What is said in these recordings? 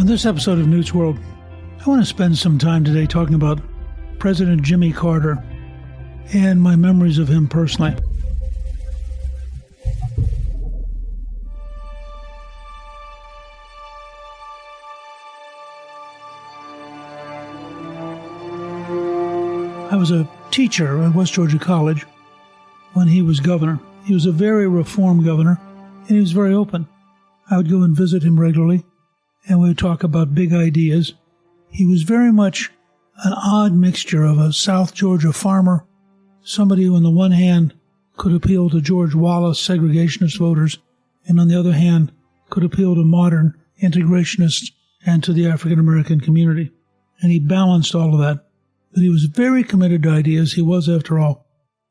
On this episode of Newt's World, I want to spend some time today talking about President Jimmy Carter and my memories of him personally. I was a teacher at West Georgia College when he was governor. He was a very reformed governor, and he was very open. I would go and visit him regularly, and we would talk about big ideas. He was very much an odd mixture of a South Georgia farmer, somebody who on the one hand could appeal to George Wallace segregationist voters, and on the other hand could appeal to modern integrationists and to the African American community. And he balanced all of that. But he was very committed to ideas. He was, after all,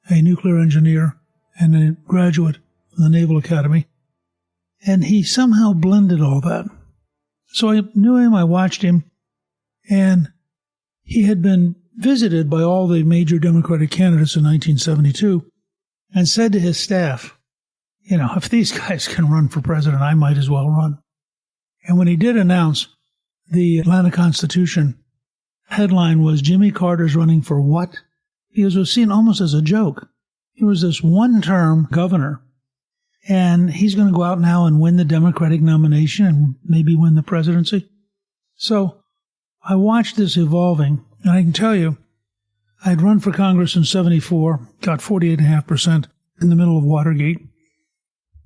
a nuclear engineer and a graduate from the Naval Academy. And he somehow blended all that. So I knew him, I watched him, and he had been visited by all the major Democratic candidates in 1972 and said to his staff, you know, if these guys can run for president, I might as well run. And when he did announce the Atlanta Constitution, headline was, Jimmy Carter's running for what? Because it was seen almost as a joke. He was this one-term governor, and he's going to go out now and win the Democratic nomination and maybe win the presidency. So I watched this evolving, and I can tell you, I'd run for Congress in 74, got 48.5% in the middle of Watergate.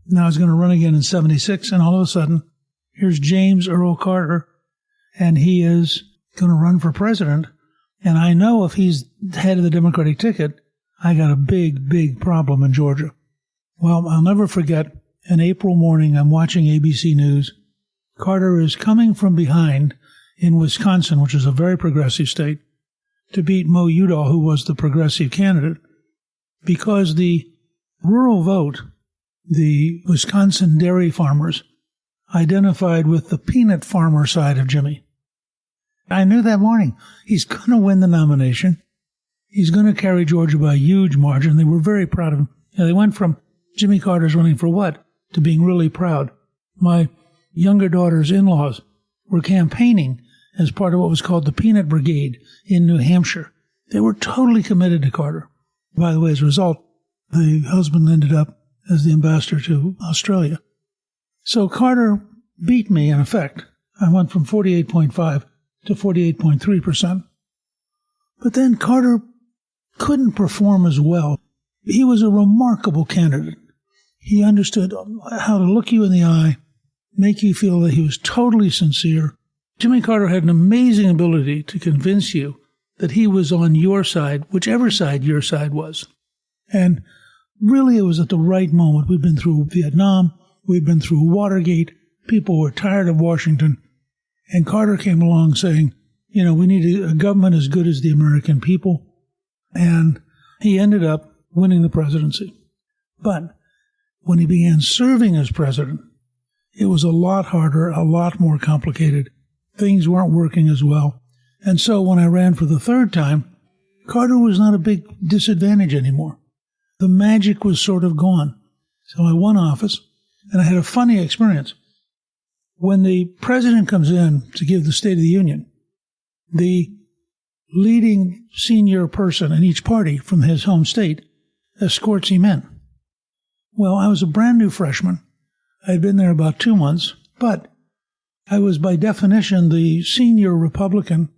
Now I was going to run again in 76, and all of a sudden, here's James Earl Carter, and he is going to run for president. And I know if he's head of the Democratic ticket, I got a big, big problem in Georgia. Well, I'll never forget, an April morning, I'm watching ABC News. Carter is coming from behind in Wisconsin, which is a very progressive state, to beat Mo Udall, who was the progressive candidate, because the rural vote, the Wisconsin dairy farmers, identified with the peanut farmer side of Jimmy. I knew that morning he's going to win the nomination. He's going to carry Georgia by a huge margin. They were very proud of him. They went from Jimmy Carter's running for what to being really proud. My younger daughter's in-laws were campaigning as part of what was called the Peanut Brigade in New Hampshire. They were totally committed to Carter. By the way, as a result, the husband ended up as the ambassador to Australia. So Carter beat me, in effect. I went from 48.5 to 48.3%. But then Carter couldn't perform as well. He was a remarkable candidate. He understood how to look you in the eye, make you feel that he was totally sincere. Jimmy Carter had an amazing ability to convince you that he was on your side, whichever side your side was. And really, it was at the right moment. We'd been through Vietnam. We'd been through Watergate. People were tired of Washington. And Carter came along saying, you know, we need a government as good as the American people. And he ended up winning the presidency. But when he began serving as president, it was a lot harder, a lot more complicated. Things weren't working as well. And so when I ran for the third time, Carter was not a big disadvantage anymore. The magic was sort of gone. So I won office, and I had a funny experience. When the president comes in to give the State of the Union, the leading senior person in each party from his home state escorts him in. Well, I was a brand new freshman. I'd been there about 2 months, but I was by definition the senior Republican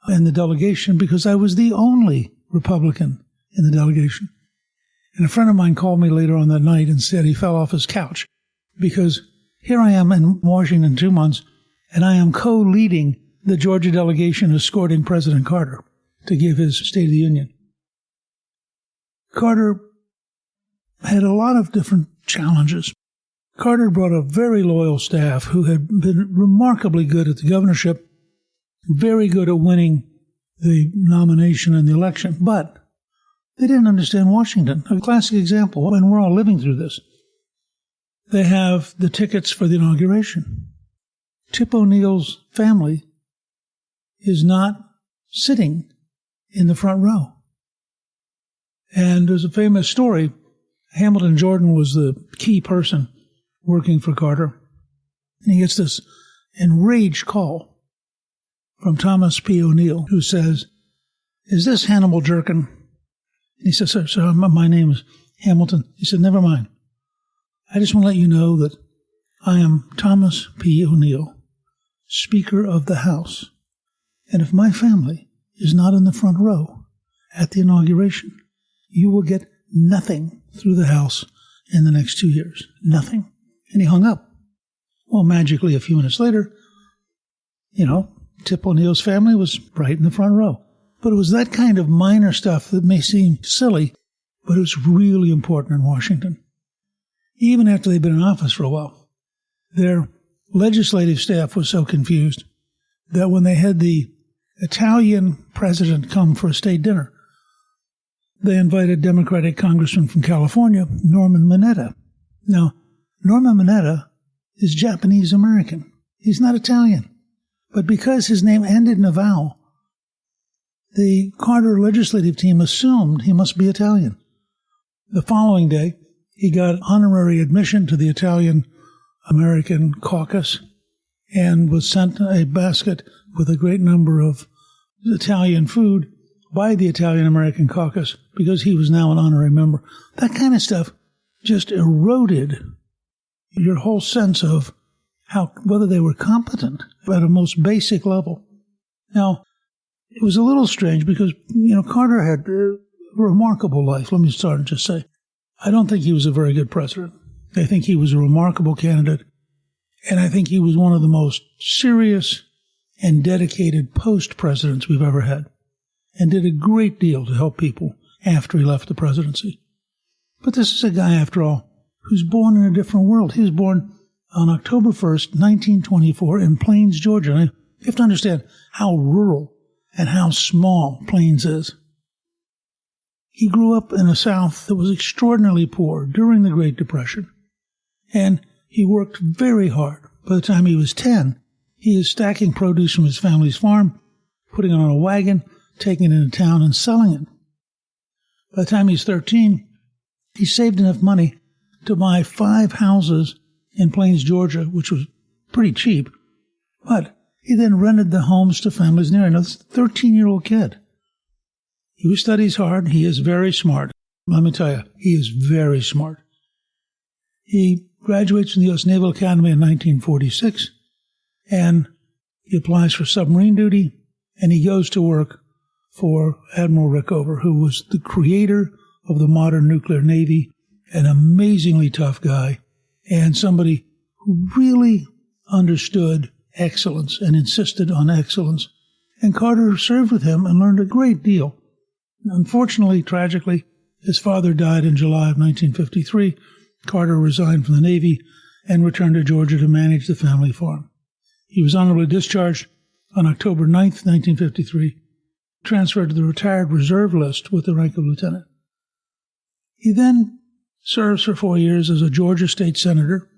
in the delegation because I was the only Republican in the delegation. And a friend of mine called me later on that night and said he fell off his couch because here I am in Washington 2 months, and I am co-leading the Georgia delegation escorting President Carter to give his State of the Union. Carter had a lot of different challenges. Carter brought a very loyal staff who had been remarkably good at the governorship, very good at winning the nomination and the election, but they didn't understand Washington. A classic example, and we're all living through this. They have the tickets for the inauguration. Tip O'Neill's family is not sitting in the front row. And there's a famous story. Hamilton Jordan was the key person working for Carter. And he gets this enraged call from Thomas P. O'Neill, who says, "Is this Hannibal Jerkin?" He says, "Sir, my name is Hamilton." He said, "Never mind. I just want to let you know that I am Thomas P. O'Neill, Speaker of the House. And if my family is not in the front row at the inauguration, you will get nothing through the House in the next 2 years. Nothing." And he hung up. Well, magically, a few minutes later, Tip O'Neill's family was right in the front row. But it was that kind of minor stuff that may seem silly, but it was really important in Washington. Even after they'd been in office for a while, their legislative staff was so confused that when they had the Italian president come for a state dinner, they invited Democratic Congressman from California, Norman Mineta. Now, Norman Mineta is Japanese-American. He's not Italian. But because his name ended in a vowel, the Carter legislative team assumed he must be Italian. The following day, he got honorary admission to the Italian-American caucus and was sent a basket with a great number of Italian food by the Italian-American caucus because he was now an honorary member. That kind of stuff just eroded your whole sense of whether they were competent at a most basic level. Now, it was a little strange because, Carter had a remarkable life. Let me start and just say, I don't think he was a very good president. I think he was a remarkable candidate, and I think he was one of the most serious and dedicated post-presidents we've ever had, and did a great deal to help people after he left the presidency. But this is a guy, after all, who's born in a different world. He was born on October 1st, 1924, in Plains, Georgia. And you have to understand how rural and how small Plains is. He grew up in a South that was extraordinarily poor during the Great Depression, and he worked very hard. By the time he was 10, he is stacking produce from his family's farm, putting it on a wagon, taking it into town, and selling it. By the time he's 13, he saved enough money to buy 5 houses in Plains, Georgia, which was pretty cheap, but he then rented the homes to families near. Now, this 13-year-old kid. He studies hard. He is very smart. Let me tell you, he is very smart. He graduates from the U.S. Naval Academy in 1946, and he applies for submarine duty, and he goes to work for Admiral Rickover, who was the creator of the modern nuclear navy, an amazingly tough guy, and somebody who really understood excellence and insisted on excellence. And Carter served with him and learned a great deal. Unfortunately, tragically, his father died in July of 1953. Carter resigned from the Navy and returned to Georgia to manage the family farm. He was honorably discharged on October 9th, 1953, transferred to the retired reserve list with the rank of lieutenant. He then serves for 4 years as a Georgia state senator,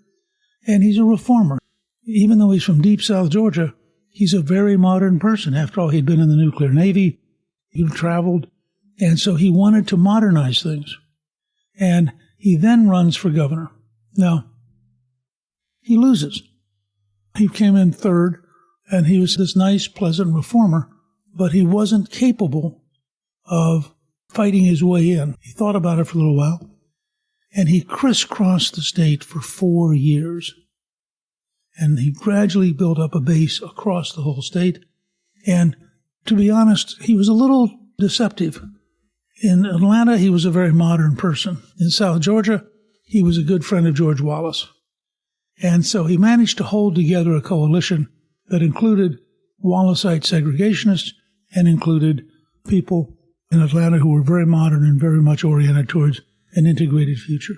and he's a reformer. Even though he's from deep South Georgia, he's a very modern person. After all, he'd been in the nuclear navy, he'd traveled, and so he wanted to modernize things. And he then runs for governor. Now, he loses. He came in third, and he was this nice, pleasant reformer, but he wasn't capable of fighting his way in. He thought about it for a little while, and he crisscrossed the state for 4 years. And he gradually built up a base across the whole state. And to be honest, he was a little deceptive. In Atlanta, he was a very modern person. In South Georgia, he was a good friend of George Wallace. And so he managed to hold together a coalition that included Wallaceite segregationists and included people in Atlanta who were very modern and very much oriented towards an integrated future.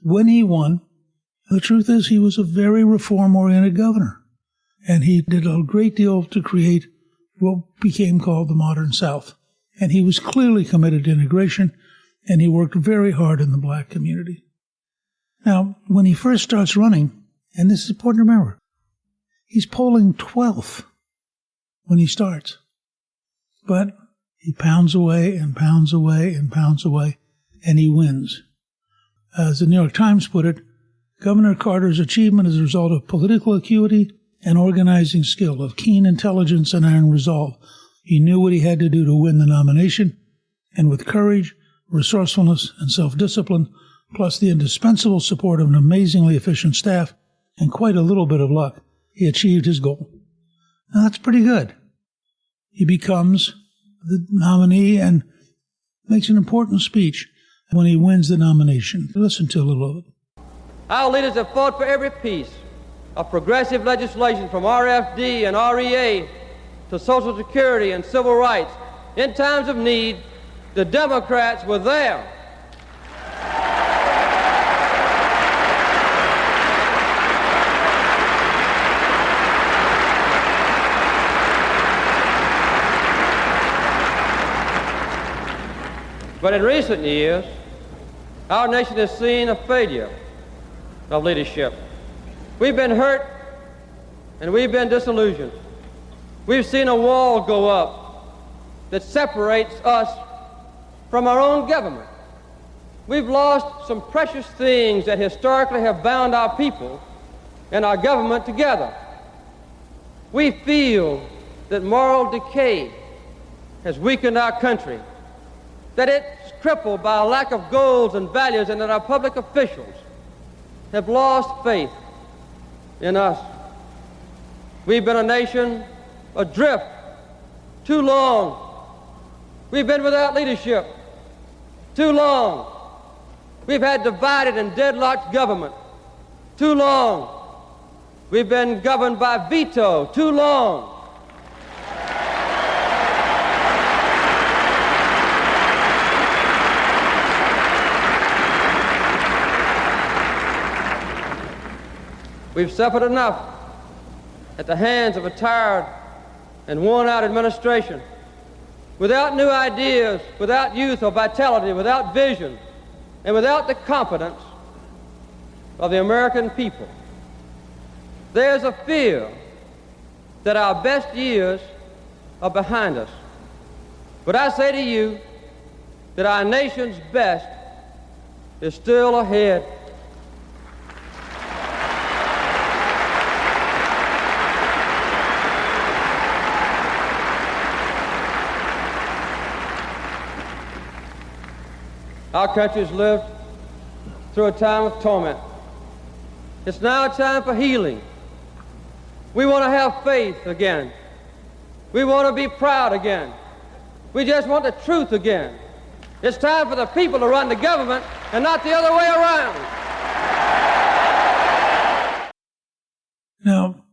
When he won, the truth is he was a very reform-oriented governor, and he did a great deal to create what became called the modern South. And he was clearly committed to integration, and he worked very hard in the black community. Now, when he first starts running, and this is important to remember, he's polling 12th when he starts. But he pounds away and pounds away and pounds away, and he wins. As the New York Times put it, Governor Carter's achievement is a result of political acuity and organizing skill, of keen intelligence and iron resolve. He knew what he had to do to win the nomination, and with courage, resourcefulness, and self-discipline, plus the indispensable support of an amazingly efficient staff and quite a little bit of luck, he achieved his goal. Now, that's pretty good. He becomes the nominee and makes an important speech when he wins the nomination. Listen to a little of it. Our leaders have fought for every piece of progressive legislation from RFD and REA to Social Security and civil rights. In times of need, the Democrats were there. But in recent years, our nation has seen a failure of leadership. We've been hurt and we've been disillusioned. We've seen a wall go up that separates us from our own government. We've lost some precious things that historically have bound our people and our government together. We feel that moral decay has weakened our country, that it's crippled by a lack of goals and values, and that our public officials have lost faith in us. We've been a nation adrift too long. We've been without leadership too long. We've had divided and deadlocked government too long. We've been governed by veto too long. We've suffered enough at the hands of a tired and worn-out administration, without new ideas, without youth or vitality, without vision, and without the confidence of the American people. There's a fear that our best years are behind us. But I say to you that our nation's best is still ahead. Our country has lived through a time of torment. It's now a time for healing. We want to have faith again. We want to be proud again. We just want the truth again. It's time for the people to run the government and not the other way around. Now,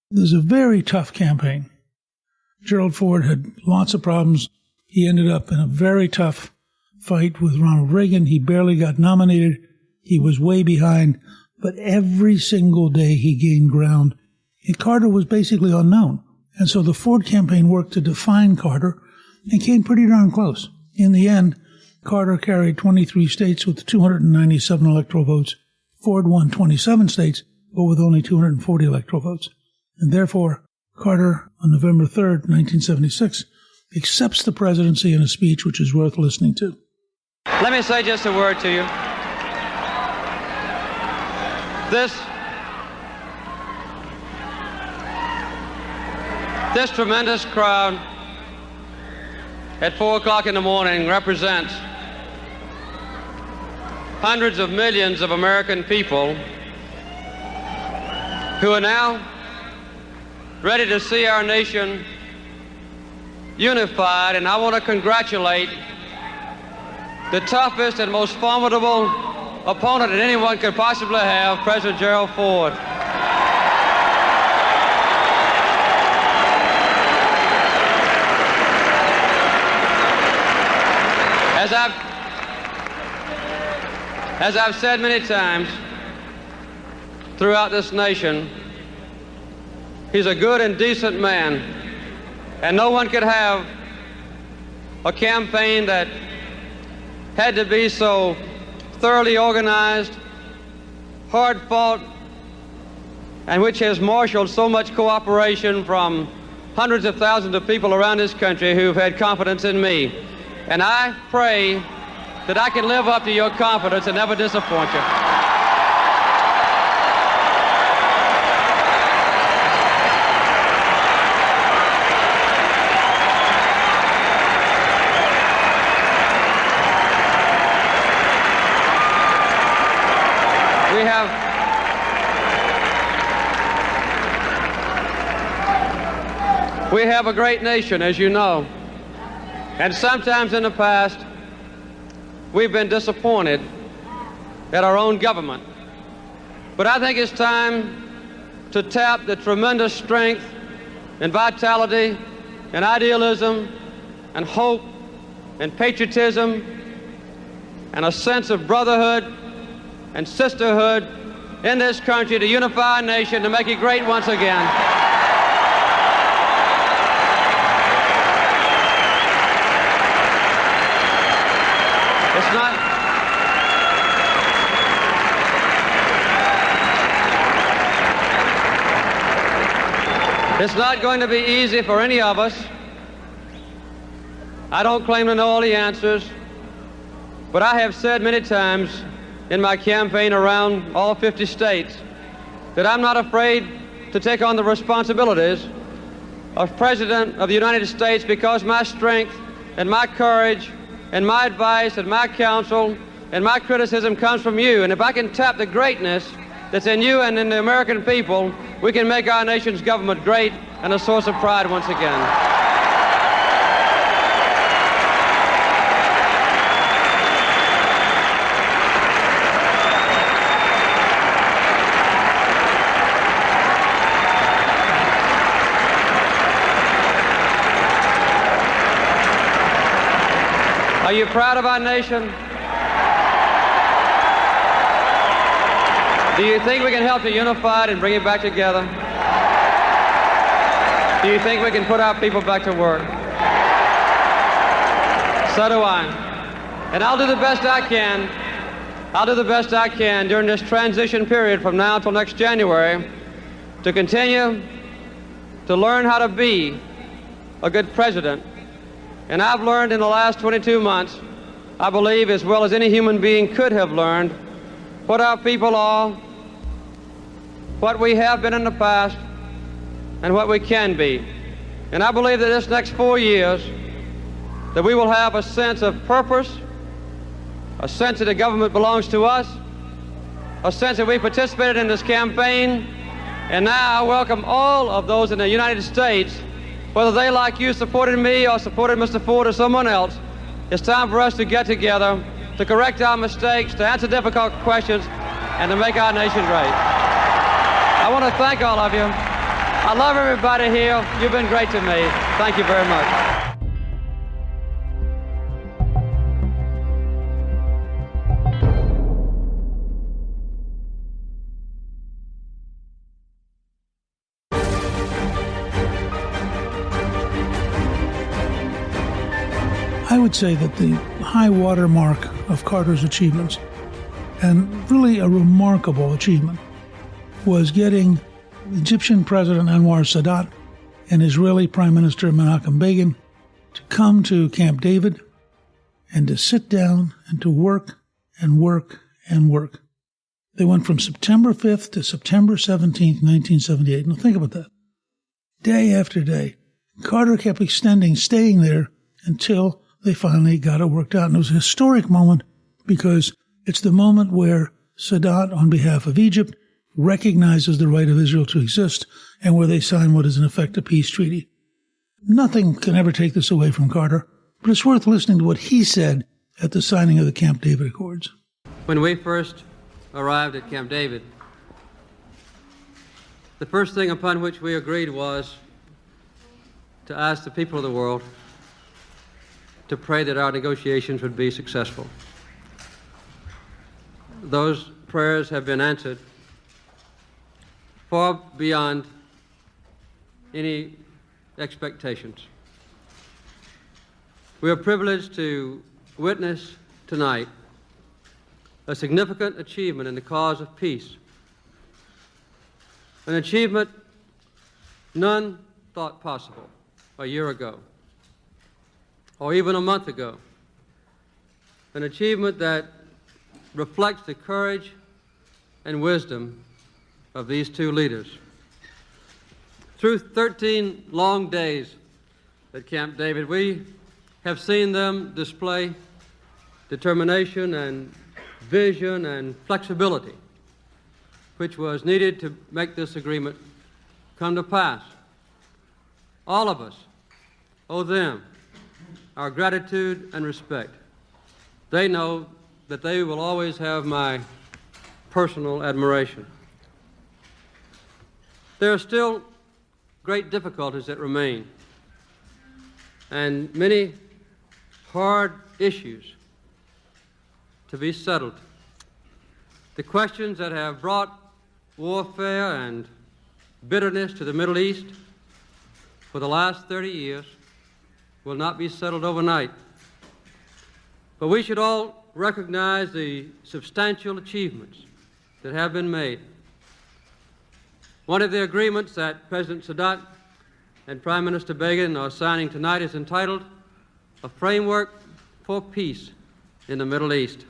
there's a very tough campaign. Gerald Ford had lots of problems. He ended up in a very tough fight with Ronald Reagan. He barely got nominated. He was way behind. But every single day he gained ground. And Carter was basically unknown. And so the Ford campaign worked to define Carter and came pretty darn close. In the end, Carter carried 23 states with 297 electoral votes. Ford won 27 states, but with only 240 electoral votes. And therefore, Carter, on November 3rd, 1976, accepts the presidency in a speech which is worth listening to. Let me say just a word to you. This tremendous crowd at 4 o'clock in the morning represents hundreds of millions of American people who are now ready to see our nation unified, and I want to congratulate the toughest and most formidable opponent that anyone could possibly have, President Gerald Ford. As I've said many times throughout this nation, he's a good and decent man, and no one could have a campaign that had to be so thoroughly organized, hard-fought, and which has marshaled so much cooperation from hundreds of thousands of people around this country who've had confidence in me. And I pray that I can live up to your confidence and never disappoint you. We have a great nation, as you know, and sometimes in the past we've been disappointed at our own government. But I think it's time to tap the tremendous strength and vitality and idealism and hope and patriotism and a sense of brotherhood and sisterhood in this country to unify our nation, to make it great once again. It's not going to be easy for any of us. I don't claim to know all the answers, but I have said many times in my campaign around all 50 states that I'm not afraid to take on the responsibilities of President of the United States, because my strength and my courage and my advice and my counsel and my criticism comes from you. And if I can tap the greatness that's in you and in the American people, we can make our nation's government great and a source of pride once again. Are you proud of our nation? Do you think we can help to unify it and bring it back together? Do you think we can put our people back to work? So do I. And I'll do the best I can. I'll do the best I can during this transition period from now until next January to continue to learn how to be a good president. And I've learned in the last 22 months, I believe, as well as any human being could have learned, what our people are, what we have been in the past, and what we can be. And I believe that this next 4 years, that we will have a sense of purpose, a sense that the government belongs to us, a sense that we participated in this campaign, and now I welcome all of those in the United States, whether they, like you, supported me or supported Mr. Ford or someone else. It's time for us to get together, to correct our mistakes, to answer difficult questions, and to make our nation great. I want to thank all of you. I love everybody here. You've been great to me. Thank you very much. I would say that the high water mark of Carter's achievements, and really a remarkable achievement, was getting Egyptian President Anwar Sadat and Israeli Prime Minister Menachem Begin to come to Camp David and to sit down and to work and work and work. They went from September 5th to September 17th, 1978. Now think about that. Day after day. Carter kept staying there until they finally got it worked out. And it was a historic moment because it's the moment where Sadat, on behalf of Egypt, recognizes the right of Israel to exist and where they sign what is in effect a peace treaty. Nothing can ever take this away from Carter, but it's worth listening to what he said at the signing of the Camp David Accords. When we first arrived at Camp David, the first thing upon which we agreed was to ask the people of the world to pray that our negotiations would be successful. Those prayers have been answered far beyond any expectations. We are privileged to witness tonight a significant achievement in the cause of peace, an achievement none thought possible a year ago, or even a month ago, an achievement that reflects the courage and wisdom of these two leaders. Through 13 long days at Camp David, we have seen them display determination and vision and flexibility which was needed to make this agreement come to pass. All of us owe them our gratitude and respect. They know that they will always have my personal admiration. There are still great difficulties that remain and many hard issues to be settled. The questions that have brought warfare and bitterness to the Middle East for the last 30 years will not be settled overnight. But we should all recognize the substantial achievements that have been made. One of the agreements that President Sadat and Prime Minister Begin are signing tonight is entitled A Framework for Peace in the Middle East.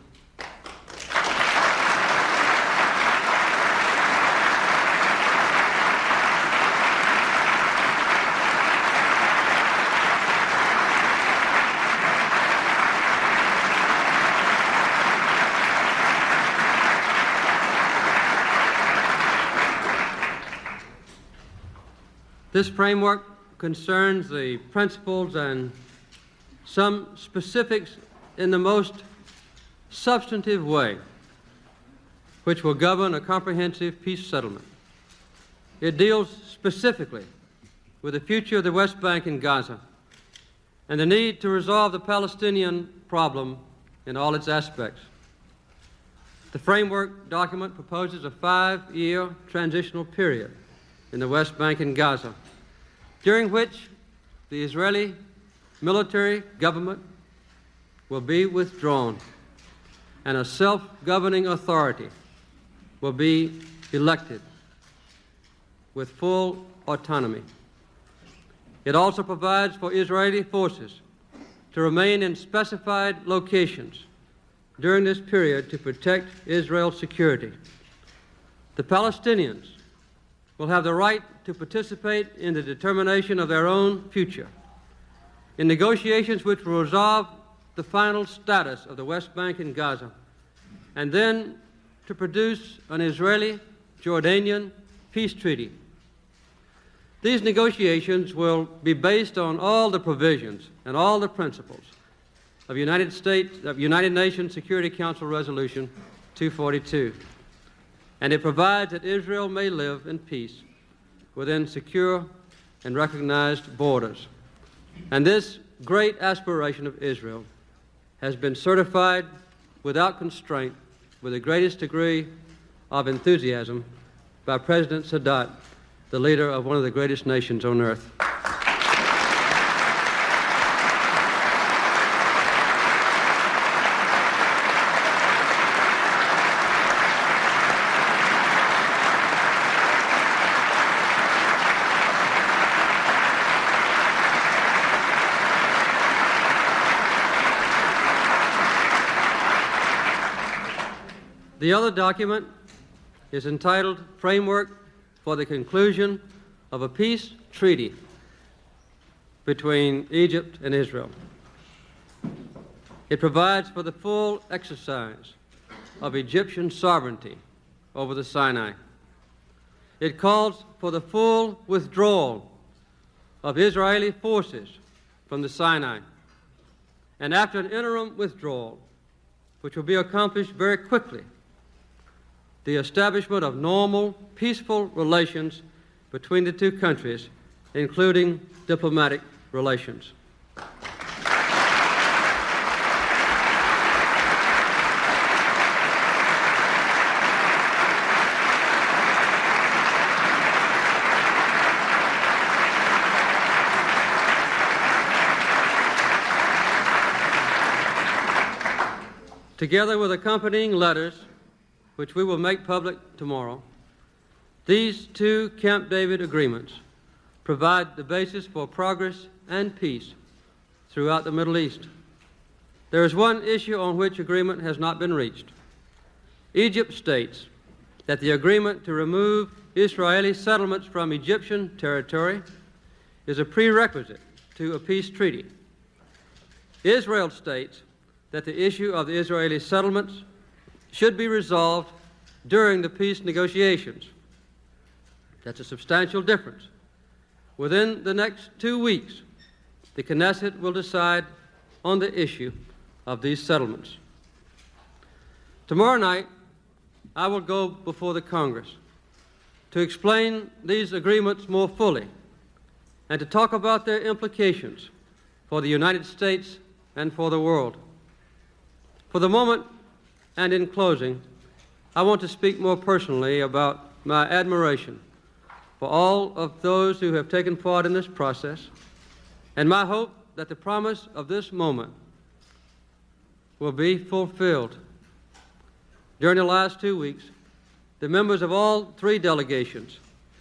This framework concerns the principles and some specifics in the most substantive way which will govern a comprehensive peace settlement. It deals specifically with the future of the West Bank and Gaza and the need to resolve the Palestinian problem in all its aspects. The framework document proposes a 5-year transitional period in the West Bank and Gaza, during which the Israeli military government will be withdrawn and a self-governing authority will be elected with full autonomy. It also provides for Israeli forces to remain in specified locations during this period to protect Israel's security. The Palestinians will have the right to participate in the determination of their own future, in negotiations which will resolve the final status of the West Bank and Gaza, and then to produce an Israeli-Jordanian peace treaty. These negotiations will be based on all the provisions and all the principles of United Nations Security Council Resolution 242. And it provides that Israel may live in peace within secure and recognized borders. And this great aspiration of Israel has been certified without constraint with the greatest degree of enthusiasm by President Sadat, the leader of one of the greatest nations on earth. The other document is entitled Framework for the Conclusion of a Peace Treaty between Egypt and Israel. It provides for the full exercise of Egyptian sovereignty over the Sinai. It calls for the full withdrawal of Israeli forces from the Sinai. And after an interim withdrawal, which will be accomplished very quickly, the establishment of normal, peaceful relations between the two countries, including diplomatic relations. Together with accompanying letters, which we will make public tomorrow, these two Camp David agreements provide the basis for progress and peace throughout the Middle East. There is one issue on which agreement has not been reached. Egypt states that the agreement to remove Israeli settlements from Egyptian territory is a prerequisite to a peace treaty. Israel states that the issue of the Israeli settlements should be resolved during the peace negotiations. That's a substantial difference. Within the next 2 weeks, the Knesset will decide on the issue of these settlements. Tomorrow night, I will go before the Congress to explain these agreements more fully and to talk about their implications for the United States and for the world. For the moment, and in closing, I want to speak more personally about my admiration for all of those who have taken part in this process, and my hope that the promise of this moment will be fulfilled. During the last 2 weeks, the members of all three delegations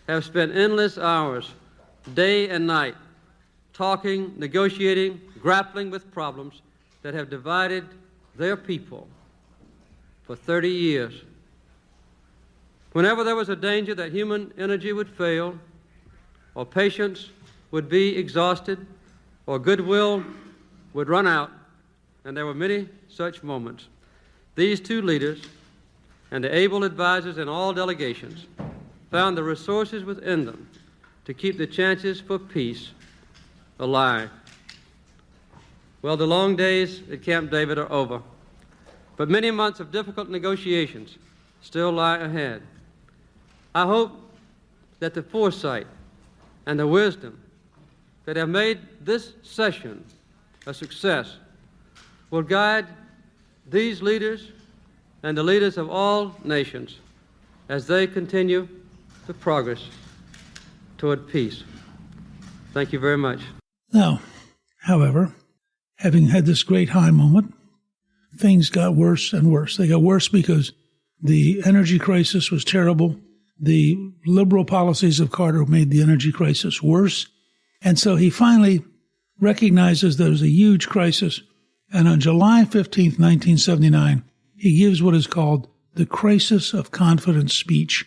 have spent endless hours, day and night, talking, negotiating, grappling with problems that have divided their people for 30 years. Whenever there was a danger that human energy would fail, or patience would be exhausted, or goodwill would run out, and there were many such moments, these two leaders and the able advisors in all delegations found the resources within them to keep the chances for peace alive. Well, the long days at Camp David are over, but many months of difficult negotiations still lie ahead. I hope that the foresight and the wisdom that have made this session a success will guide these leaders and the leaders of all nations as they continue the progress toward peace. Thank you very much. Now, however, having had this great high moment, things got worse and worse. They got worse because the energy crisis was terrible. The liberal policies of Carter made the energy crisis worse. And so he finally recognizes there's a huge crisis. And on July 15th, 1979, he gives what is called the Crisis of Confidence speech.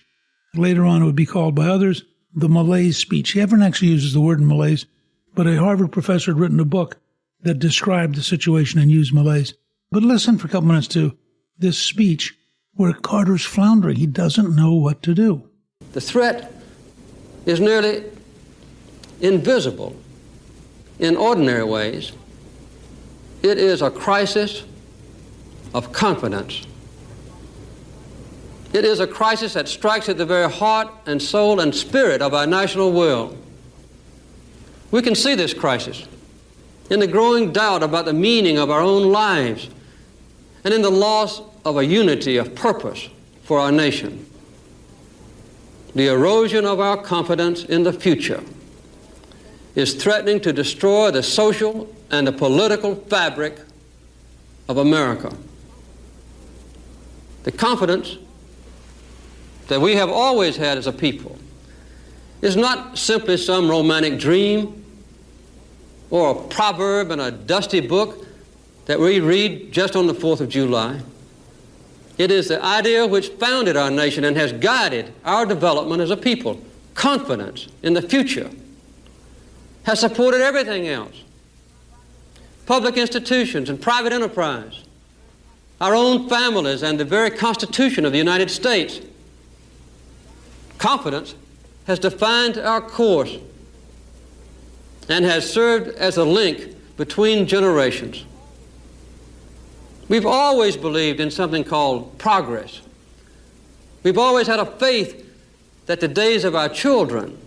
Later on, it would be called by others the malaise speech. He never actually uses the word malaise, but a Harvard professor had written a book that described the situation and used malaise. But listen for a couple minutes to this speech where Carter's floundering. He doesn't know what to do. The threat is nearly invisible in ordinary ways. It is a crisis of confidence. It is a crisis that strikes at the very heart and soul and spirit of our national will. We can see this crisis in the growing doubt about the meaning of our own lives and in the loss of a unity of purpose for our nation. The erosion of our confidence in the future is threatening to destroy the social and the political fabric of America. The confidence that we have always had as a people is not simply some romantic dream or a proverb in a dusty book that we read just on the 4th of July. It is the idea which founded our nation and has guided our development as a people. Confidence in the future has supported everything else. Public institutions and private enterprise, our own families, and the very Constitution of the United States. Confidence has defined our course and has served as a link between generations. We've always believed in something called progress. We've always had a faith that the days of our children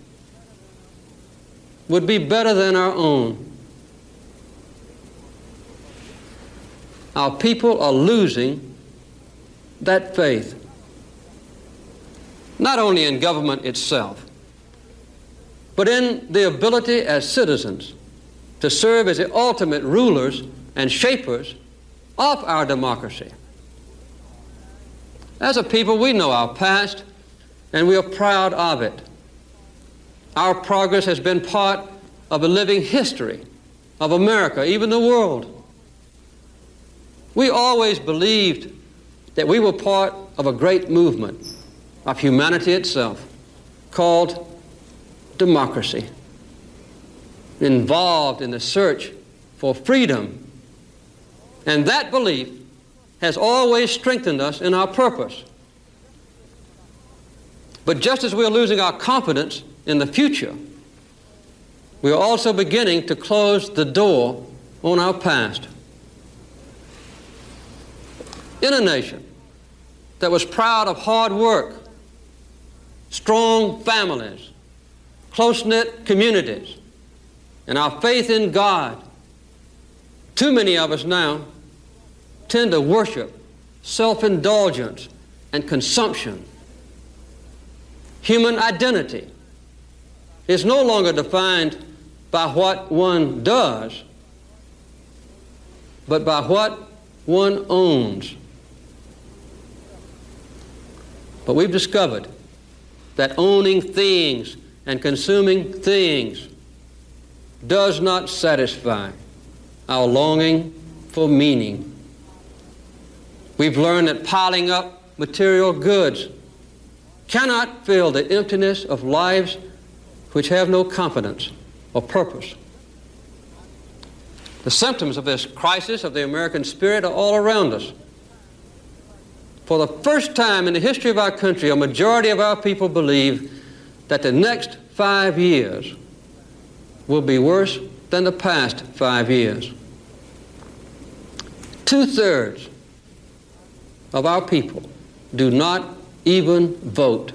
would be better than our own. Our people are losing that faith, not only in government itself, but in the ability as citizens to serve as the ultimate rulers and shapers of our democracy. As a people, we know our past, and we are proud of it. Our progress has been part of a living history of America, even the world. We always believed that we were part of a great movement of humanity itself called democracy, involved in the search for freedom. And that belief has always strengthened us in our purpose. But just as we are losing our confidence in the future, we are also beginning to close the door on our past. In a nation that was proud of hard work, strong families, close-knit communities, and our faith in God, too many of us now tend to worship self-indulgence and consumption. Human identity is no longer defined by what one does, but by what one owns. But we've discovered that owning things and consuming things does not satisfy our longing for meaning. We've learned that piling up material goods cannot fill the emptiness of lives which have no confidence or purpose. The symptoms of this crisis of the American spirit are all around us. For the first time in the history of our country, a majority of our people believe that the next 5 years will be worse than the past 5 years. 2/3 of our people do not even vote.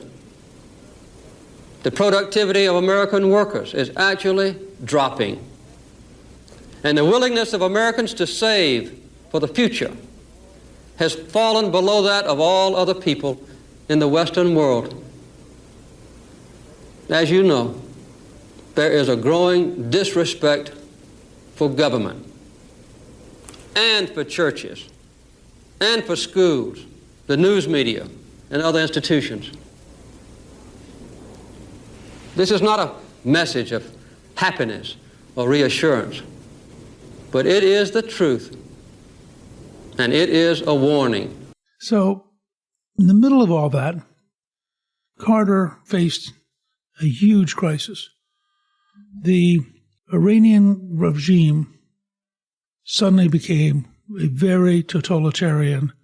The productivity of American workers is actually dropping. And the willingness of Americans to save for the future has fallen below that of all other people in the Western world. As you know, there is a growing disrespect for government and for churches and for schools, the news media, and other institutions. This is not a message of happiness or reassurance, but it is the truth, and it is a warning. So, in the middle of all that, Carter faced a huge crisis. The Iranian regime suddenly became a very totalitarian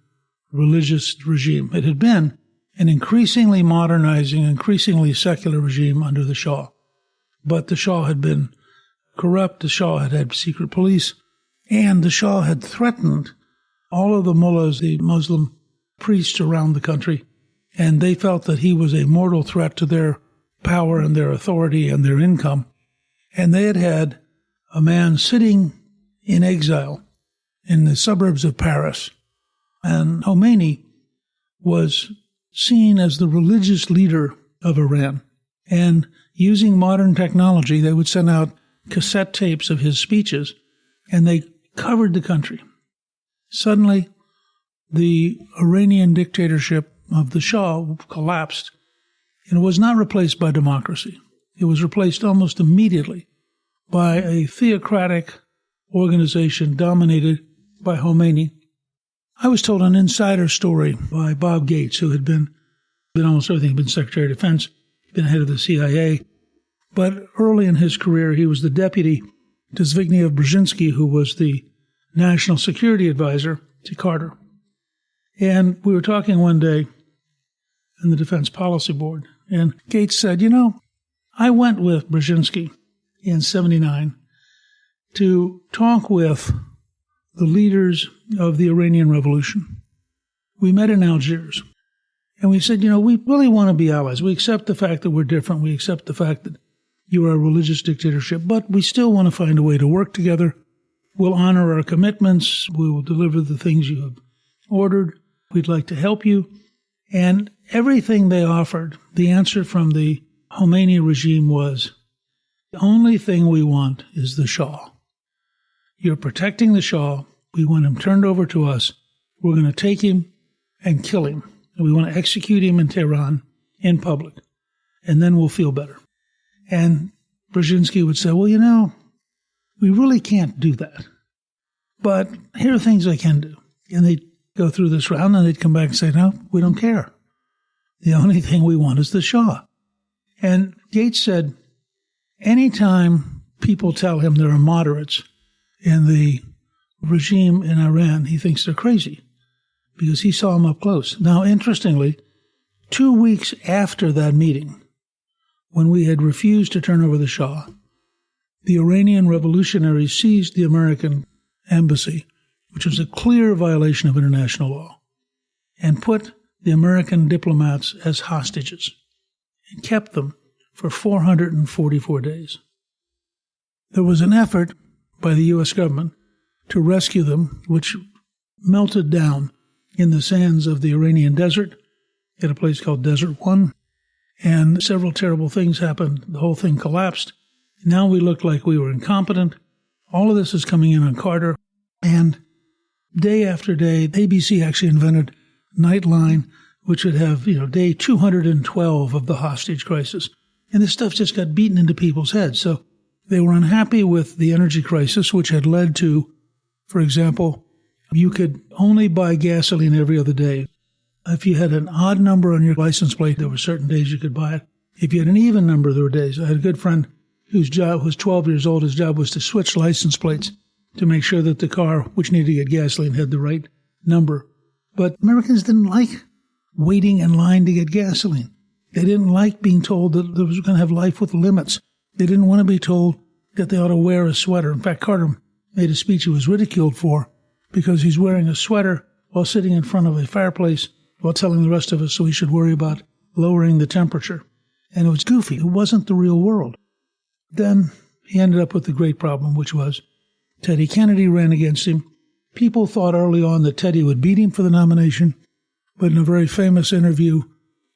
religious regime. It had been an increasingly modernizing, increasingly secular regime under the Shah. But the Shah had been corrupt, the Shah had had secret police, and the Shah had threatened all of the mullahs, the Muslim priests around the country, and they felt that he was a mortal threat to their power and their authority and their income. And they had had a man sitting in exile in the suburbs of Paris. And Khomeini was seen as the religious leader of Iran. And using modern technology, they would send out cassette tapes of his speeches, and they covered the country. Suddenly, the Iranian dictatorship of the Shah collapsed, and it was not replaced by democracy. It was replaced almost immediately by a theocratic organization dominated by Khomeini. I was told an insider story by Bob Gates, who had been almost everything, been Secretary of Defense, been head of the CIA. But early in his career, he was the deputy to Zbigniew Brzezinski, who was the national security advisor to Carter. And we were talking one day in the Defense Policy Board, and Gates said, I went with Brzezinski in 79 to talk with the leaders of the Iranian Revolution. We met in Algiers, and we said, we really want to be allies. We accept the fact that we're different. We accept the fact that you are a religious dictatorship, but we still want to find a way to work together. We'll honor our commitments. We will deliver the things you have ordered. We'd like to help you. And everything they offered, the answer from the Khomeini regime was, the only thing we want is the Shah. You're protecting the Shah. We want him turned over to us. We're going to take him and kill him. And we want to execute him in Tehran in public. And then we'll feel better. And Brzezinski would say, we really can't do that. But here are things I can do. And they'd go through this round and they'd come back and say, no, we don't care. The only thing we want is the Shah. And Gates said, anytime people tell him there are moderates in the regime in Iran, he thinks they're crazy because he saw them up close. Now, interestingly, 2 weeks after that meeting, when we had refused to turn over the Shah, the Iranian revolutionaries seized the American embassy, which was a clear violation of international law, and put the American diplomats as hostages and kept them for 444 days. There was an effort by the U.S. government to rescue them, which melted down in the sands of the Iranian desert at a place called Desert One, and several terrible things happened. The whole thing collapsed. Now we looked like we were incompetent. All of this is coming in on Carter, and day after day, ABC actually invented Nightline, which would have, day 212 of the hostage crisis. And this stuff just got beaten into people's heads. So they were unhappy with the energy crisis, which had led to, for example, you could only buy gasoline every other day. If you had an odd number on your license plate, there were certain days you could buy it. If you had an even number, there were days. I had a good friend whose job was 12 years old. His job was to switch license plates to make sure that the car, which needed to get gasoline, had the right number. But Americans didn't like waiting in line to get gasoline. They didn't like being told that they was going to have life with limits. They didn't want to be told that they ought to wear a sweater. In fact, Carter made a speech he was ridiculed for because he's wearing a sweater while sitting in front of a fireplace while telling the rest of us so we should worry about lowering the temperature. And it was goofy. It wasn't the real world. Then he ended up with the great problem, which was Teddy Kennedy ran against him. People thought early on that Teddy would beat him for the nomination, but in a very famous interview,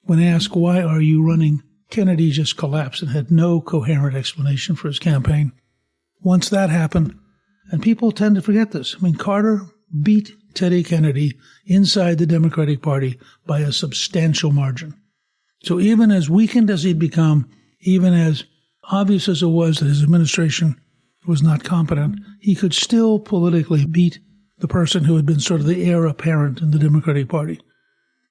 when asked, "Why are you running?" Kennedy just collapsed and had no coherent explanation for his campaign. Once that happened, and people tend to forget this, Carter beat Teddy Kennedy inside the Democratic Party by a substantial margin. So even as weakened as he'd become, even as obvious as it was that his administration was not competent, he could still politically beat the person who had been sort of the heir apparent in the Democratic Party.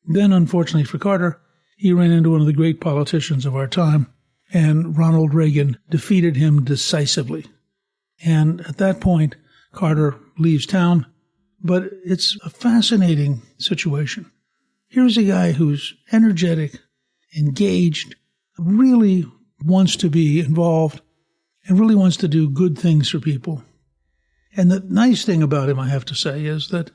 Then, unfortunately for Carter, he ran into one of the great politicians of our time, and Ronald Reagan defeated him decisively. And at that point, Carter leaves town. But it's a fascinating situation. Here's a guy who's energetic, engaged, really wants to be involved, and really wants to do good things for people. And the nice thing about him, I have to say, is that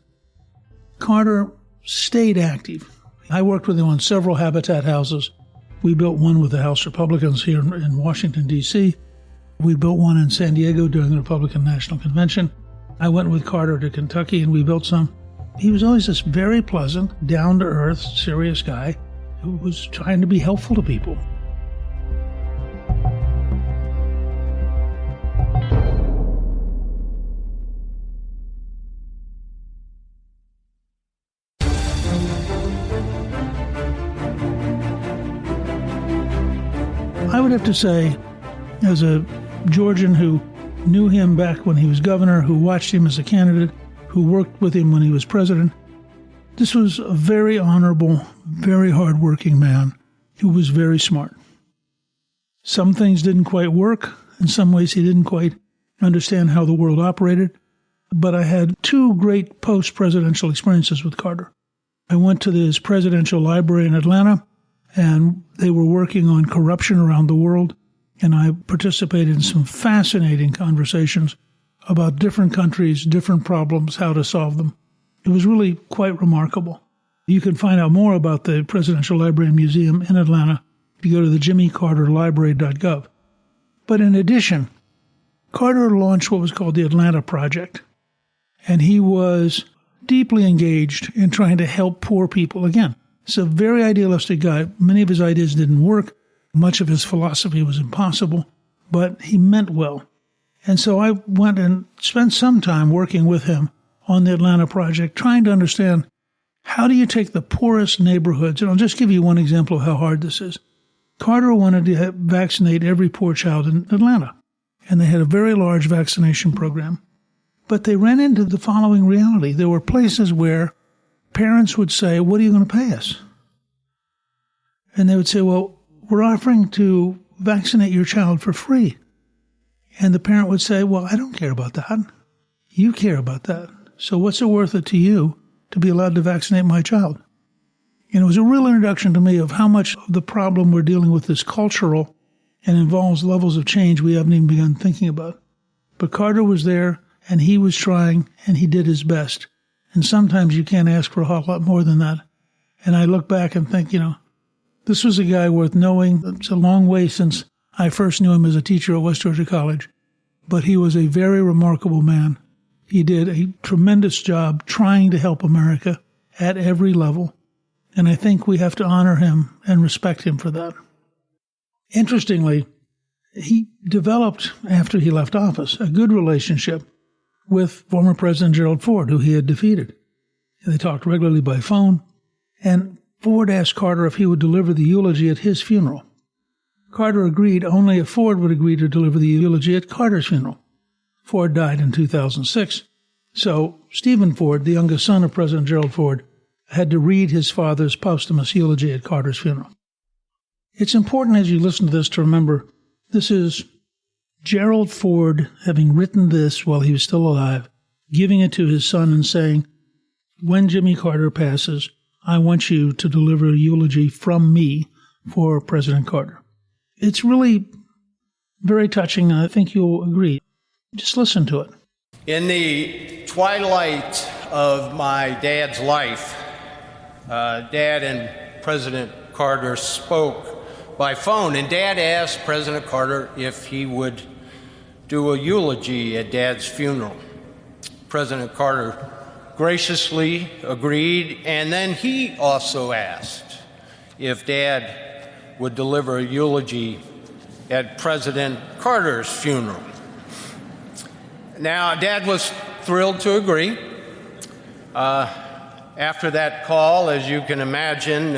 Carter stayed active. I worked with him on several Habitat houses. We built one with the House Republicans here in Washington, D.C. We built one in San Diego during the Republican National Convention. I went with Carter to Kentucky, and we built some. He was always this very pleasant, down-to-earth, serious guy who was trying to be helpful to people. I would have to say, as a Georgian who knew him back when he was governor, who watched him as a candidate, who worked with him when he was president, this was a very honorable, very hardworking man who was very smart. Some things didn't quite work. In some ways, he didn't quite understand how the world operated. But I had two great post-presidential experiences with Carter. I went to his presidential library in Atlanta, and they were working on corruption around the world. And I participated in some fascinating conversations about different countries, different problems, how to solve them. It was really quite remarkable. You can find out more about the Presidential Library and Museum in Atlanta if you go to the jimmycarterlibrary.gov. But in addition, Carter launched what was called the Atlanta Project. And he was deeply engaged in trying to help poor people. Again, he's a very idealistic guy. Many of his ideas didn't work. Much of his philosophy was impossible, but he meant well. And so I went and spent some time working with him on the Atlanta Project, trying to understand how do you take the poorest neighborhoods, and I'll just give you one example of how hard this is. Carter wanted to vaccinate every poor child in Atlanta, and they had a very large vaccination program. But they ran into the following reality. There were places where parents would say, "What are you going to pay us?" And they would say, "Well, we're offering to vaccinate your child for free." And the parent would say, "Well, I don't care about that. You care about that. So what's it worth it to you to be allowed to vaccinate my child?" And it was a real introduction to me of how much of the problem we're dealing with is cultural and involves levels of change we haven't even begun thinking about. But Carter was there, and he was trying, and he did his best. And sometimes you can't ask for a whole lot more than that. And I look back and think, this was a guy worth knowing. It's a long way since I first knew him as a teacher at West Georgia College. But he was a very remarkable man. He did a tremendous job trying to help America at every level. And I think we have to honor him and respect him for that. Interestingly, he developed, after he left office, a good relationship with former President Gerald Ford, who he had defeated. And they talked regularly by phone, and Ford asked Carter if he would deliver the eulogy at his funeral. Carter agreed only if Ford would agree to deliver the eulogy at Carter's funeral. Ford died in 2006, so Stephen Ford, the youngest son of President Gerald Ford, had to read his father's posthumous eulogy at Carter's funeral. It's important as you listen to this to remember this is Gerald Ford having written this while he was still alive, giving it to his son and saying, when Jimmy Carter passes, I want you to deliver a eulogy from me for President Carter. It's really very touching, and I think you'll agree. Just listen to it. In the twilight of my dad's life, Dad and President Carter spoke by phone, and Dad asked President Carter if he would do a eulogy at Dad's funeral. President Carter graciously agreed, and then he also asked if Dad would deliver a eulogy at President Carter's funeral. Now, Dad was thrilled to agree. After that call, as you can imagine,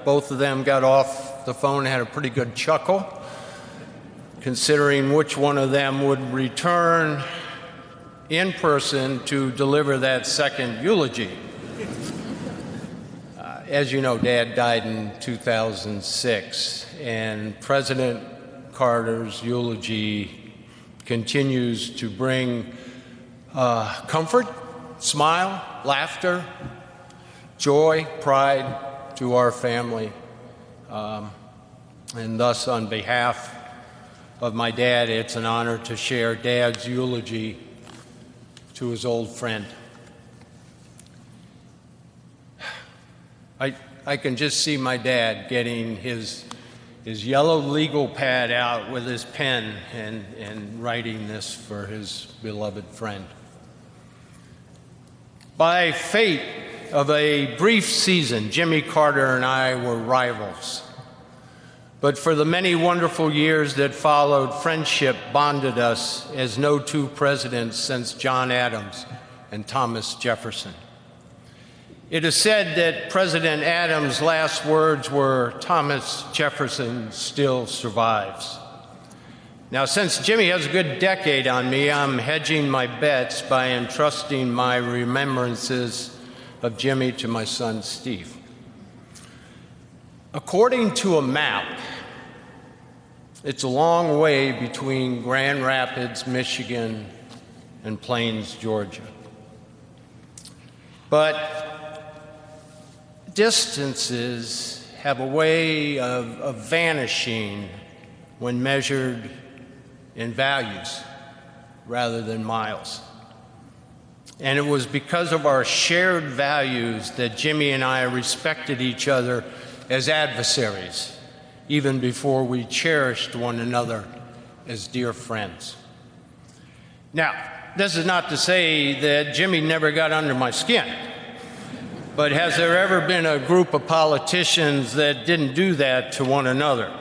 both of them got off the phone and had a pretty good chuckle, considering which one of them would return in person to deliver that second eulogy. As you know, Dad died in 2006, and President Carter's eulogy continues to bring comfort, smile, laughter, joy, pride to our family. And thus, on behalf of my dad, it's an honor to share Dad's eulogy to his old friend. I can just see my dad getting his yellow legal pad out with his pen and writing this for his beloved friend. By fate of a brief season, Jimmy Carter and I were rivals. But for the many wonderful years that followed, friendship bonded us as no two presidents since John Adams and Thomas Jefferson. It is said that President Adams' last words were, "Thomas Jefferson still survives." Now, since Jimmy has a good decade on me, I'm hedging my bets by entrusting my remembrances of Jimmy to my son, Steve. According to a map, it's a long way between Grand Rapids, Michigan, and Plains, Georgia. But distances have a way of vanishing when measured in values rather than miles. And it was because of our shared values that Jimmy and I respected each other as adversaries, even before we cherished one another as dear friends. Now, this is not to say that Jimmy never got under my skin, but has there ever been a group of politicians that didn't do that to one another?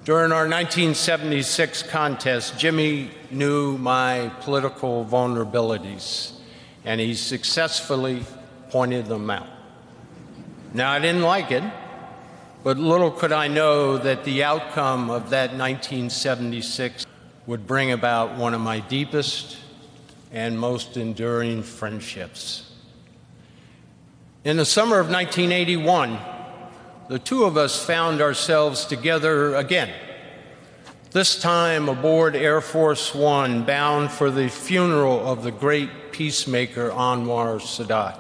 During our 1976 contest, Jimmy knew my political vulnerabilities, and he successfully pointed them out. Now, I didn't like it, but little could I know that the outcome of that 1976 would bring about one of my deepest and most enduring friendships. In the summer of 1981, the two of us found ourselves together again, this time aboard Air Force One, bound for the funeral of the great peacemaker Anwar Sadat.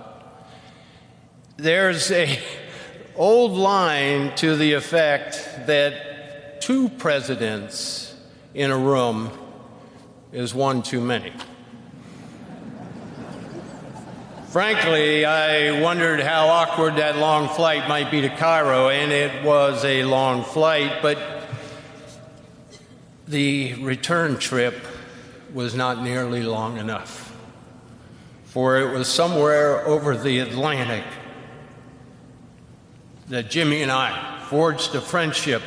There's a old line to the effect that 2 presidents in a room is one too many. Frankly, I wondered how awkward that long flight might be to Cairo, and it was a long flight, but the return trip was not nearly long enough, for it was somewhere over the Atlantic that Jimmy and I forged a friendship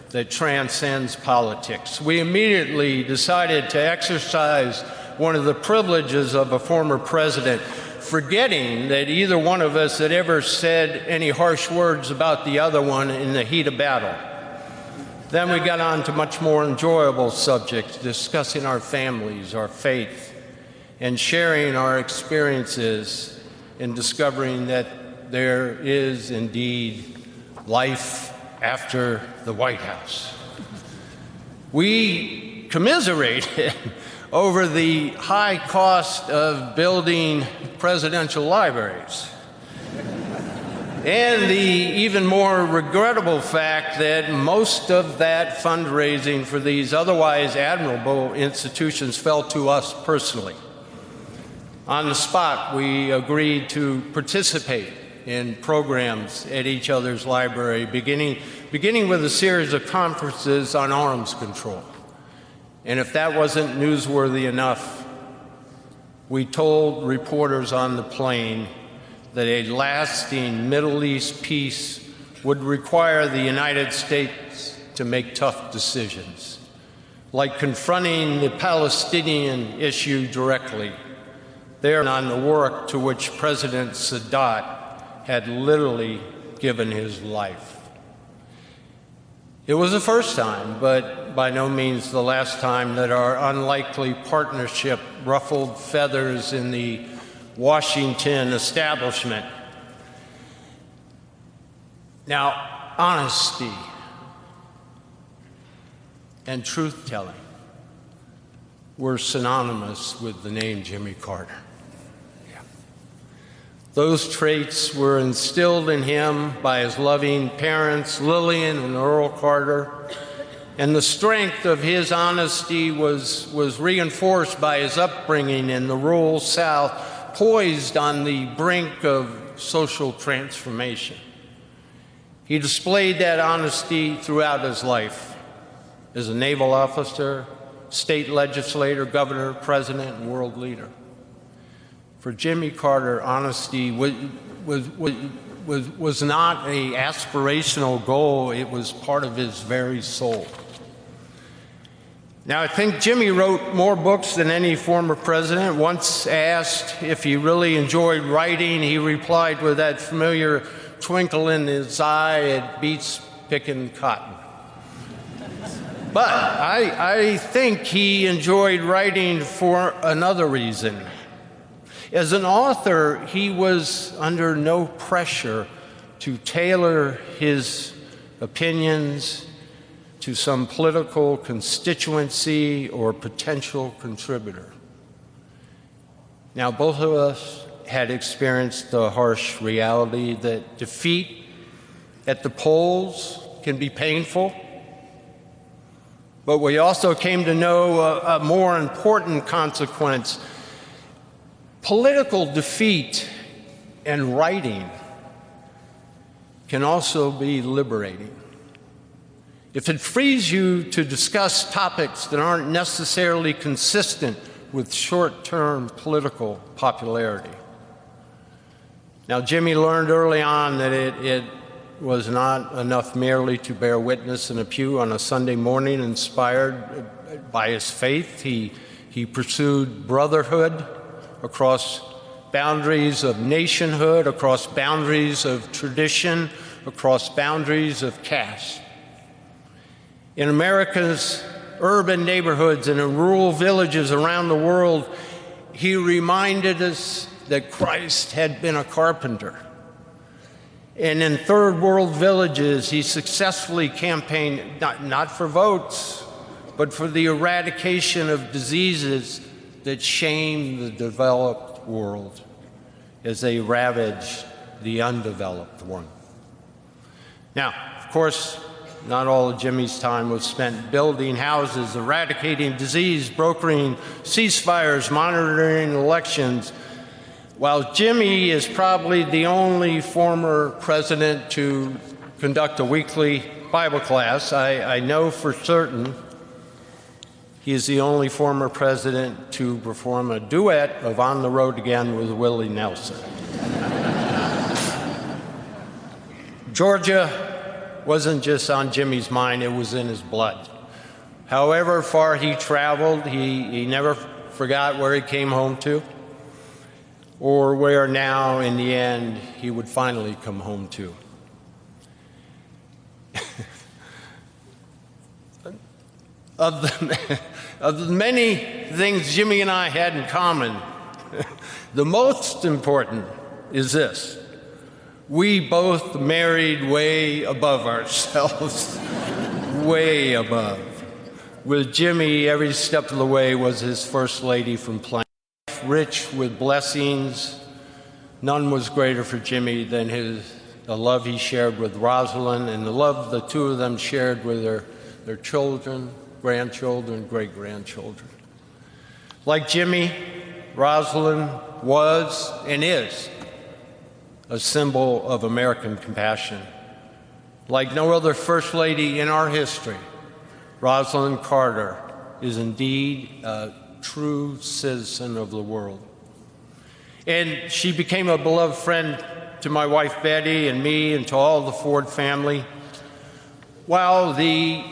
that transcends politics. We immediately decided to exercise one of the privileges of a former president, forgetting that either one of us had ever said any harsh words about the other one in the heat of battle. Then we got on to much more enjoyable subjects, discussing our families, our faith, and sharing our experiences in discovering that there is indeed life after the White House. We commiserated over the high cost of building presidential libraries, and the even more regrettable fact that most of that fundraising for these otherwise admirable institutions fell to us personally. On the spot, we agreed to participate in programs at each other's library, beginning with a series of conferences on arms control. And if that wasn't newsworthy enough, we told reporters on the plane that a lasting Middle East peace would require the United States to make tough decisions, like confronting the Palestinian issue directly, there on the work to which President Sadat had literally given his life. It was the first time, but by no means the last time, that our unlikely partnership ruffled feathers in the Washington establishment. Now, honesty and truth-telling were synonymous with the name Jimmy Carter. Those traits were instilled in him by his loving parents, Lillian and Earl Carter, and the strength of his honesty was reinforced by his upbringing in the rural South, poised on the brink of social transformation. He displayed that honesty throughout his life as a naval officer, state legislator, governor, president, and world leader. For Jimmy Carter, honesty was not an aspirational goal, it was part of his very soul. Now, I think Jimmy wrote more books than any former president. Once asked if he really enjoyed writing, he replied with that familiar twinkle in his eye, "It beats picking cotton." But I think he enjoyed writing for another reason. As an author, he was under no pressure to tailor his opinions to some political constituency or potential contributor. Now, both of us had experienced the harsh reality that defeat at the polls can be painful, but we also came to know a more important consequence. Political defeat and writing can also be liberating. If it frees you to discuss topics that aren't necessarily consistent with short-term political popularity. Now, Jimmy learned early on that it was not enough merely to bear witness in a pew on a Sunday morning. Inspired by his faith, he pursued brotherhood across boundaries of nationhood, across boundaries of tradition, across boundaries of caste. In America's urban neighborhoods and in rural villages around the world, he reminded us that Christ had been a carpenter. And in third world villages, he successfully campaigned not for votes, but for the eradication of diseases that shame the developed world as they ravage the undeveloped one. Now, of course, not all of Jimmy's time was spent building houses, eradicating disease, brokering ceasefires, monitoring elections. While Jimmy is probably the only former president to conduct a weekly Bible class, I know for certain he is the only former president to perform a duet of On the Road Again with Willie Nelson. Georgia wasn't just on Jimmy's mind, it was in his blood. However far he traveled, he never forgot where he came home to, or where now, in the end, he would finally come home to. Of the many things Jimmy and I had in common, the most important is this. We both married way above ourselves, way above. With Jimmy, every step of the way was his first lady from planet. Rich with blessings, none was greater for Jimmy than the love he shared with Rosalind and the love the two of them shared with their children, grandchildren, great-grandchildren. Like Jimmy, Rosalind was and is a symbol of American compassion. Like no other First Lady in our history, Rosalind Carter is indeed a true citizen of the world. And she became a beloved friend to my wife Betty and me and to all the Ford family. While the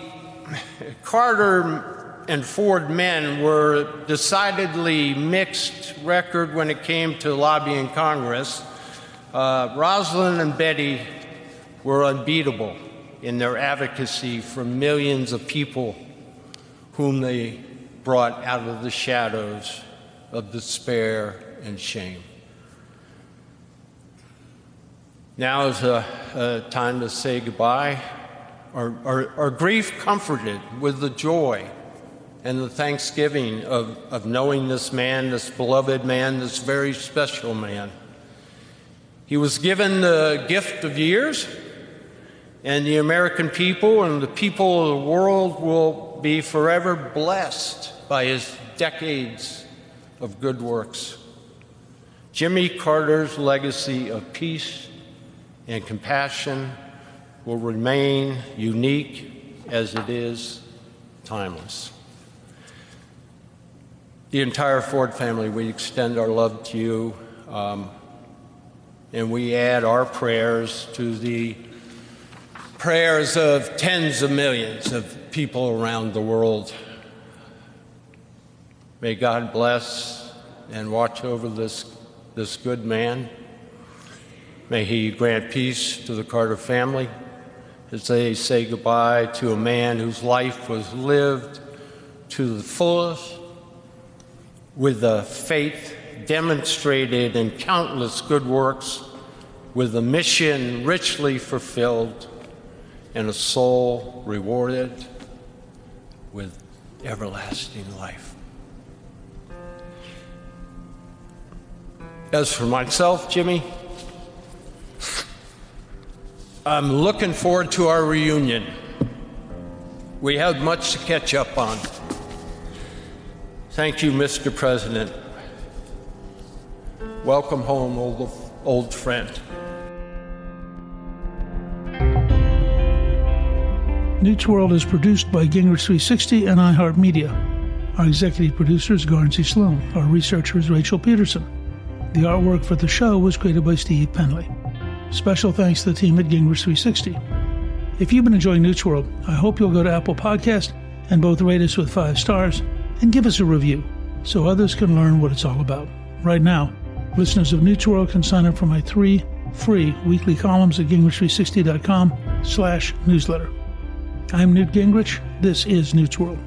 Carter and Ford men were decidedly mixed record when it came to lobbying Congress, Rosalind and Betty were unbeatable in their advocacy for millions of people whom they brought out of the shadows of despair and shame. Now is a time to say goodbye, or grief comforted with the joy and the thanksgiving of knowing this man, this beloved man, this very special man. He was given the gift of years, and the American people and the people of the world will be forever blessed by his decades of good works. Jimmy Carter's legacy of peace and compassion will remain unique as it is timeless. The entire Ford family, we extend our love to you. And we add our prayers to the prayers of tens of millions of people around the world. May God bless and watch over this good man. May he grant peace to the Carter family as they say goodbye to a man whose life was lived to the fullest with the faith demonstrated in countless good works, with a mission richly fulfilled and a soul rewarded with everlasting life. As for myself, Jimmy, I'm looking forward to our reunion. We have much to catch up on. Thank you, Mr. President. Welcome home, old friend. Newt's World is produced by Gingrich 360 and iHeartMedia. Our executive producer is Garnsey Sloan. Our researcher is Rachel Peterson. The artwork for the show was created by Steve Penley. Special thanks to the team at Gingrich 360. If you've been enjoying Newt's World, I hope you'll go to Apple Podcast and both rate us with 5 stars and give us a review so others can learn what it's all about. Right now, listeners of Newt's World can sign up for my 3 free weekly columns at gingrich360.com/newsletter. I'm Newt Gingrich. This is Newt's World.